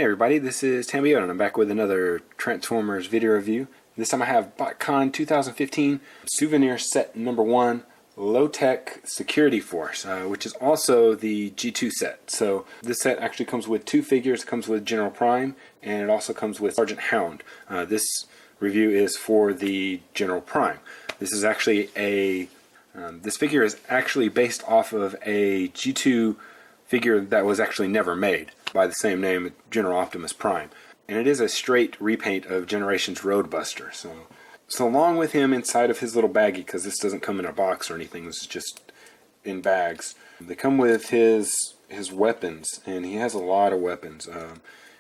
everybody, this is Tambio and I'm back with another Transformers video review. This time I have Botcon 2015 Souvenir set number 1 Lowetech Security Force, which is also the G2 set. So this set actually comes with 2 figures. It comes with General Prime and it also comes with Sergeant Hound. This review is for the General Prime. This is actually this figure is actually based off of a G2 figure that was actually never made by the same name, General Optimus Prime. And it is a straight repaint of Generations Roadbuster. So along with him inside of his little baggie, because this doesn't come in a box or anything, this is just in bags, they come with his weapons, and he has a lot of weapons.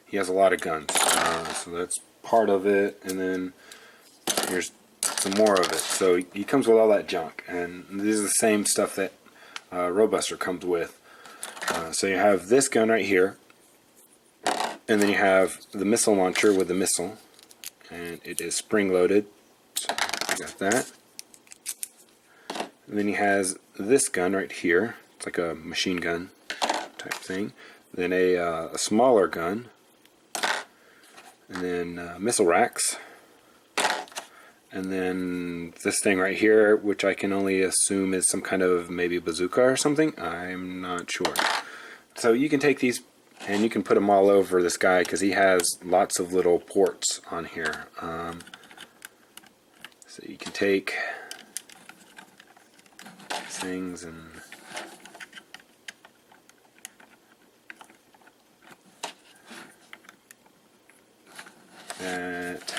He has a lot of guns, so that's part of it, and then here's some more of it. So he comes with all that junk, and this is the same stuff that Roadbuster comes with. So you have this gun right here, and then you have the missile launcher with the missile, and it is spring-loaded, so you got that. And then he has this gun right here. It's like a machine gun type thing. Then a smaller gun, and then missile racks, and then this thing right here, which I can only assume is some kind of maybe bazooka or something. I'm not sure. So you can take these and you can put them all over this guy because he has lots of little ports on here. So you can take these things and that,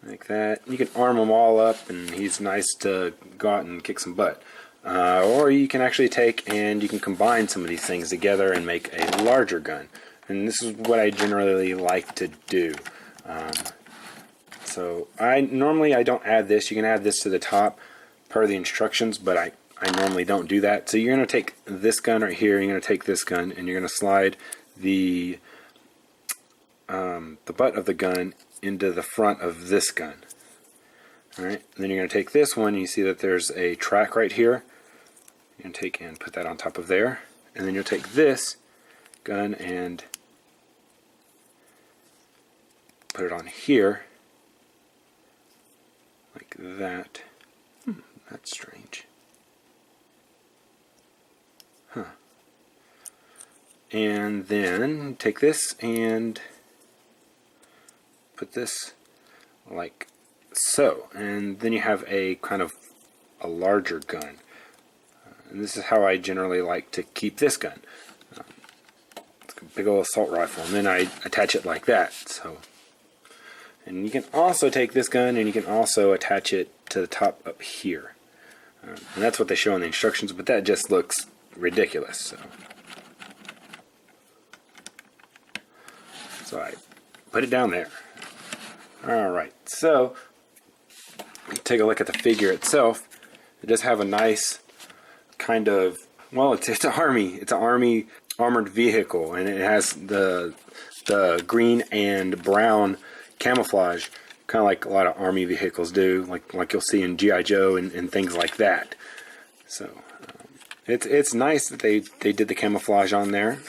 like that. You can arm them all up and he's nice to go out and kick some butt. Or you can actually take and you can combine some of these things together and make a larger gun. And this is what I generally like to do. So normally I don't add this. You can add this to the top per the instructions, but I normally don't do that. So you're going to take this gun right here, you're going to take this gun, and you're going to slide the butt of the gun into the front of this gun. Alright, then you're going to take this one, and you see that there's a track right here. You're going to take and put that on top of there. And then you'll take this gun and put it on here. Like that. That's strange. Huh. And then take this and put this like so, and then you have a kind of a larger gun, and this is how I generally like to keep this gun. It's a big old assault rifle, and then I attach it like that. So, and you can also take this gun and you can also attach it to the top up here, and that's what they show in the instructions, but that just looks ridiculous. So I put it down there. Alright, so take a look at the figure itself. It does have a nice kind of, well, it's an army armored vehicle, and it has the green and brown camouflage, kind of like a lot of army vehicles do, like you'll see in G.I. Joe and things like that. So it's nice that they did the camouflage on there.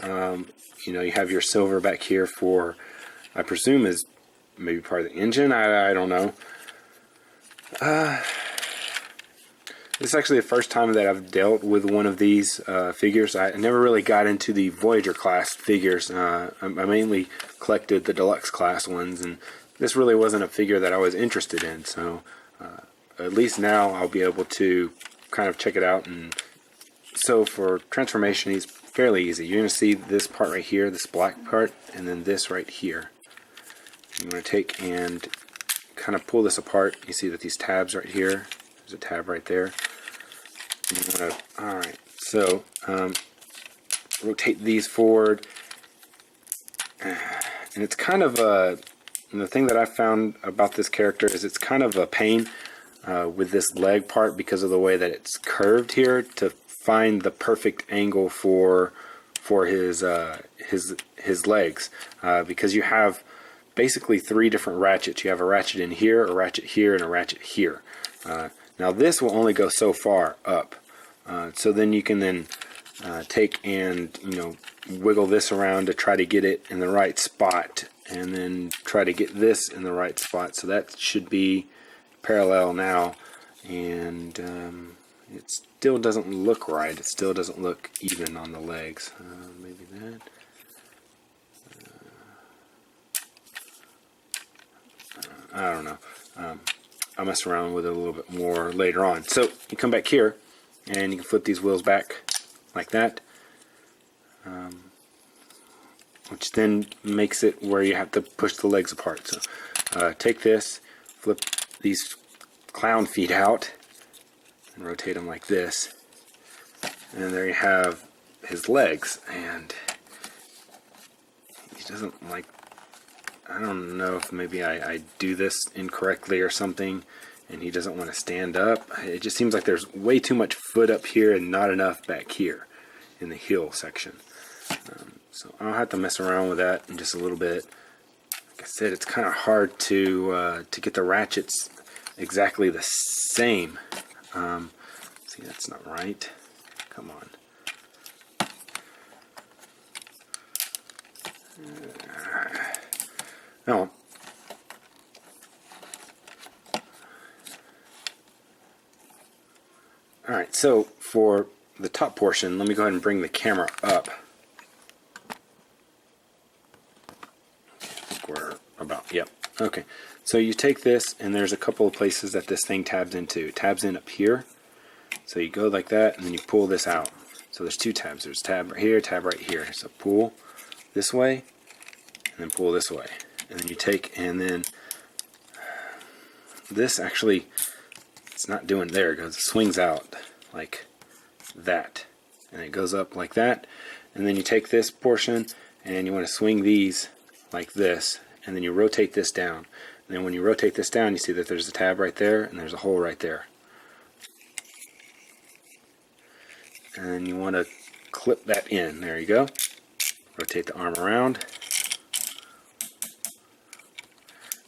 You know, you have your silver back here for, I presume, is maybe part of the engine. I don't know. This is actually the first time that I've dealt with one of these figures. I never really got into the Voyager class figures. I mainly collected the deluxe class ones, and this really wasn't a figure that I was interested in. So at least now I'll be able to kind of check it out. And so for transformation, he's fairly easy. You're going to see this part right here, this black part, and then this right here. I'm going to take and kind of pull this apart. You see that these tabs right here, there's a tab right there. Alright, so rotate these forward, and it's kind of the thing that I found about this character is it's kind of a pain with this leg part because of the way that it's curved here to find the perfect angle for his legs, because you have basically 3 different ratchets. You have a ratchet in here, a ratchet here, and a ratchet here. Now this will only go so far up. So then you can then take and, you know, wiggle this around to try to get it in the right spot, and then try to get this in the right spot. So that should be parallel now, and it still doesn't look right. It still doesn't look even on the legs. Maybe that. I don't know. I'll mess around with it a little bit more later on. So you come back here, and you can flip these wheels back like that, which then makes it where you have to push the legs apart. So take this, flip these clown feet out, and rotate them like this, and there you have his legs. And he doesn't like, I don't know if maybe I do this incorrectly or something, and he doesn't want to stand up. It just seems like there's way too much foot up here and not enough back here in the heel section. So I'll have to mess around with that in just a little bit. Like I said, it's kind of hard to get the ratchets exactly the same. See, that's not right. Come on. No. Alright, so for the top portion, let me go ahead and bring the camera up. I think we're about, yep. Okay, so you take this, and there's a couple of places that this thing tabs into. It tabs in up here. So you go like that, and then you pull this out. So there's two tabs. There's tab right here, tab right here. So pull this way, and then pull this way. And then you take, and then this actually, it's not doing, there it goes. It swings out like that. And it goes up like that. And then you take this portion, and you want to swing these like this. And then you rotate this down. And then when you rotate this down, you see that there's a tab right there, and there's a hole right there. And then you want to clip that in. There you go. Rotate the arm around.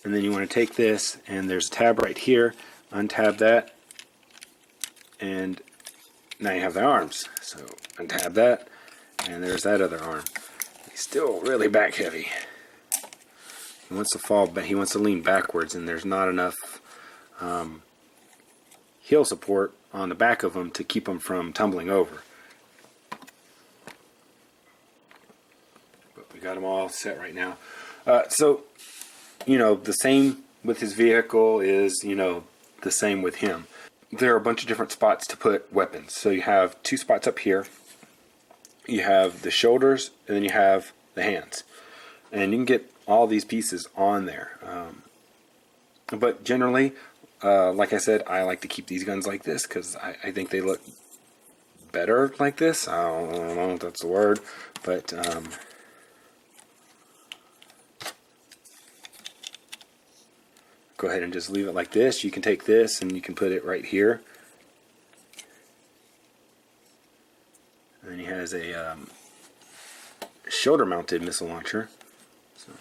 And then you want to take this, and there's a tab right here. Untab that. And now you have the arms. So untab that, and there's that other arm. He's still really back heavy. He wants to fall, but he wants to lean backwards, and there's not enough heel support on the back of him to keep him from tumbling over. But we got him all set right now. So, you know, the same with his vehicle is, you know, the same with him. There are a bunch of different spots to put weapons. So you have two spots up here. You have the shoulders, and then you have the hands. And you can get all these pieces on there. But generally, like I said, I like to keep these guns like this because I think they look better like this. I don't know if that's the word, but go ahead and just leave it like this. You can take this and you can put it right here. And then he has a shoulder-mounted missile launcher. So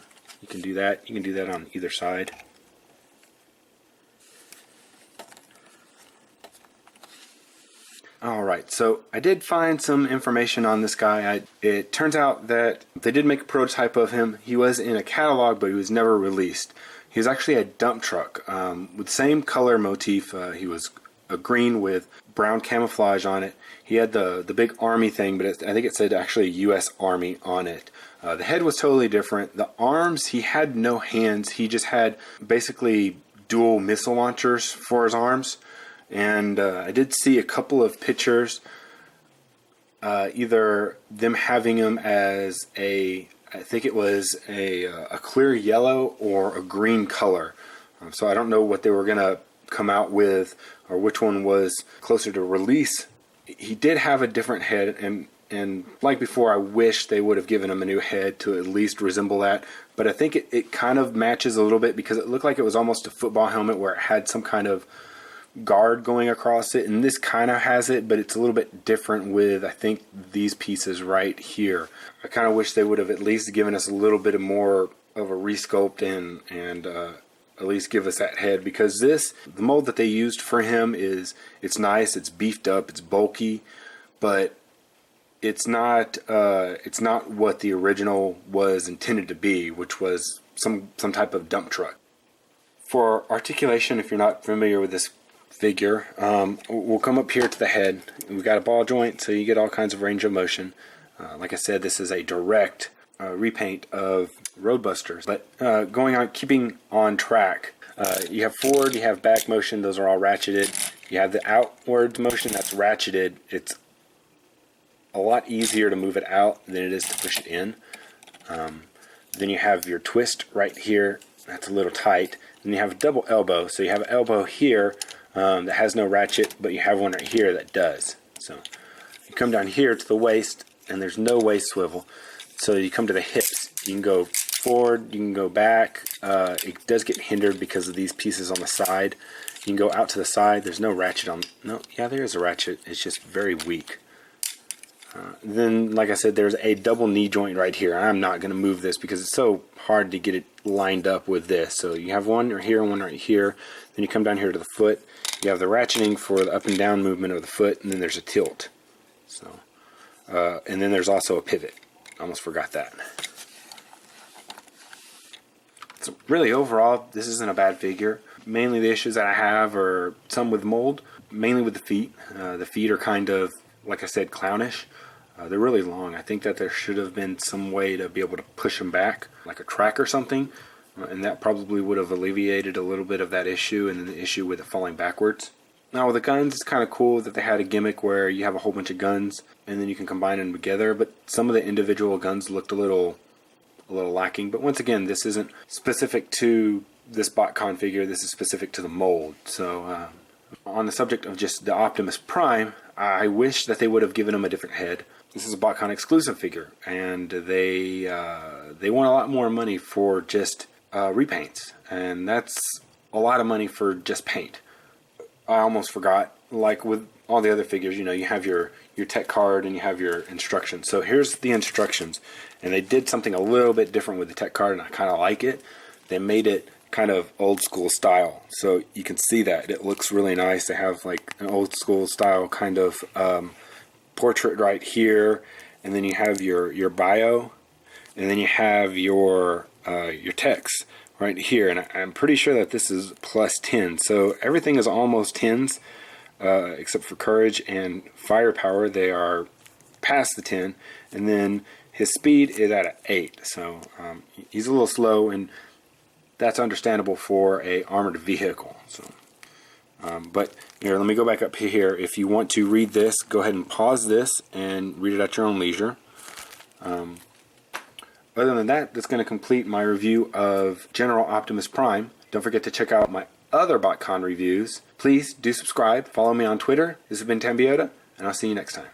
you can do that. You can do that on either side. Alright, so I did find some information on this guy. It turns out that they did make a prototype of him. He was in a catalog, but he was never released. He was actually a dump truck with the same color motif. He was a green with brown camouflage on it. He had the big army thing, but I think it said actually U.S. Army on it. The head was totally different. The arms, he had no hands. He just had basically dual missile launchers for his arms. And I did see a couple of pictures, either them having him as I think it was a clear yellow or a green color. So I don't know what they were going to come out with or which one was closer to release. He did have a different head, and like before, I wish they would have given him a new head to at least resemble that. But I think it kind of matches a little bit because it looked like it was almost a football helmet where it had some kind of guard going across it, and this kind of has it, but it's a little bit different with, I think, these pieces right here. I kind of wish they would have at least given us a little bit more of a resculpt and at least give us that head, because the mold that they used for him it's nice, it's beefed up, it's bulky, but it's not what the original was intended to be, which was some type of dump truck. For articulation, if you're not familiar with this figure, we'll come up here to the head. We've got a ball joint, so you get all kinds of range of motion. Like I said, this is a direct repaint of Roadbusters. But going on, keeping on track, you have forward, you have back motion, those are all ratcheted. You have the outward motion, that's ratcheted. It's a lot easier to move it out than it is to push it in. Then you have your twist right here, that's a little tight. Then you have a double elbow, so you have an elbow here that has no ratchet, but you have one right here that does. So you come down here to the waist, and there's no waist swivel. So you come to the hips, you can go forward, you can go back. It does get hindered because of these pieces on the side. You can go out to the side, there's no ratchet on, no, yeah, there is a ratchet, it's just very weak. Then, like I said, there's a double knee joint right here. I'm not going to move this because it's so hard to get it lined up with this. So you have one right here and one right here. Then you come down here to the foot. You have the ratcheting for the up and down movement of the foot, and then there's a tilt. So, and then there's also a pivot. Almost forgot that. So really, overall, this isn't a bad figure. Mainly the issues that I have are some with mold, mainly with the feet. The feet are kind of, like I said, clownish. They're really long. I think that there should have been some way to be able to push them back, like a track or something, and that probably would have alleviated a little bit of that issue and then the issue with it falling backwards. Now with the guns, it's kind of cool that they had a gimmick where you have a whole bunch of guns and then you can combine them together, but some of the individual guns looked a little lacking. But once again, this isn't specific to this Botcon figure, this is specific to the mold. So on the subject of just the Optimus Prime, I wish that they would have given him a different head. This is a Botcon exclusive figure, and they want a lot more money for just repaints, and that's a lot of money for just paint. I almost forgot, like with all the other figures, you know, you have your tech card and you have your instructions. So here's the instructions, and they did something a little bit different with the tech card, and I kind of like it. They made it kind of old school style, so you can see that it looks really nice. They have like an old school style kind of portrait right here, and then you have your bio, and then you have your text right here, and I'm pretty sure that this is plus 10, so everything is almost 10s except for courage and firepower. They are past the 10, and then his speed is at an 8, so he's a little slow, and that's understandable for a armored vehicle. So but here, let me go back up here. If you want to read this, go ahead and pause this and read it at your own leisure. Other than that, that's going to complete my review of General Optimus Prime. Don't forget to check out my other Botcon reviews. Please do subscribe. Follow me on Twitter. This has been Tambiota, and I'll see you next time.